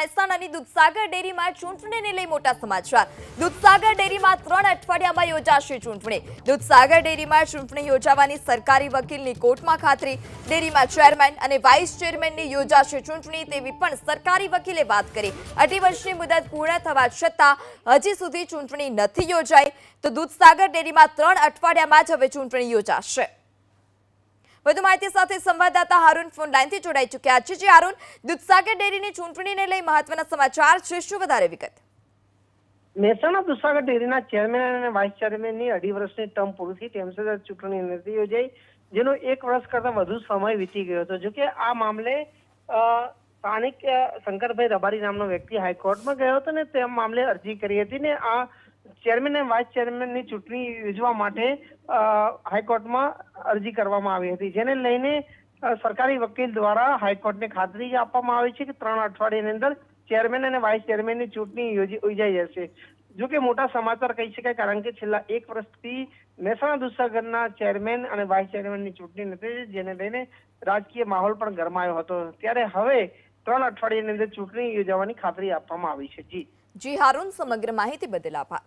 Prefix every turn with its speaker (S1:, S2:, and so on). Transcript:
S1: મહેસાણાની દૂધસાગર ડેરીમાં ચૂંટણીને લઈ મોટા સમાચાર। દૂધસાગર ડેરીમાં 3 અઠવાડિયામાં યોજાશે ચૂંટણી। દૂધસાગર ડેરીમાં ચૂંટણી યોજાવાની સરકારી વકીલની કોર્ટમાં ખાતરી। ડેરીમાં ચેરમેન અને વાઇસ ચેરમેનની યોજાશે ચૂંટણી તેવી પણ સરકારી વકીલે વાત કરી। 2.5 વર્ષની મુદત પૂર્ણ થવા છતાં હજી સુધી ચૂંટણી નથી યોજાઈ તો દૂધસાગર ડેરીમાં 3 અઠવાડિયામાં જ હવે ચૂંટણી યોજાશે। વધુ માહિતી સાથે સંવાદદાતા હારૂન ફોન લાઈનથી જોડાઈ ચૂક્યા છે। જે હારૂન, દૂધસાગર ડેરીની ચૂંટણીને લઈ મહત્વના સમાચાર છે, શું વધારે વિગત?
S2: મહેસાણા દૂધસાગર ડેરીના ચેરમેન અને વાઇસ ચેરમેનની 2.5 વર્ષની ટર્મ પૂરી થઈ તેમ છતાં ચૂંટણી નથી યોજાઈ, જેનો 1 વર્ષ કરતા વધુ સમય વીતી ગયો હતો। જોકે આ મામલે સ્થાનિક શંકરભાઈ રબારી નામનો વ્યક્તિ હાઈકોર્ટમાં ગયો હતો ને તે મામલે અરજી કરી હતી ને આ ચેરમેન અને વાઇસ ચેરમેનની ચૂંટણી યોજવા માટે હાઈકોર્ટમાં અરજી કરવામાં આવી હતી, જેને લઈને સરકારી વકીલ દ્વારા હાઈકોર્ટને ખાતરી આપવામાં આવી છે કે 3 અઠવાડિયાની અંદર ચેરમેન અને વાઇસ ચેરમેનની ચૂંટણી યોજાઈ જશે। જોકે મોટા સમાચાર કહી શકાય, કારણ કે છેલ્લા 1 વર્ષથી મહેસાણા દૂધસાગરના ચેરમેન અને વાઇસ ચેરમેનની ચૂંટણી નથી, જેને લઈને રાજકીય માહોલ પણ ગરમાયો હતો। ત્યારે હવે 3 અઠવાડિયાની અંદર ચૂંટણી યોજવાની ખાતરી આપવામાં આવી છે। જી
S1: હારૂન, સમગ્ર માહિતી બદલ આભાર।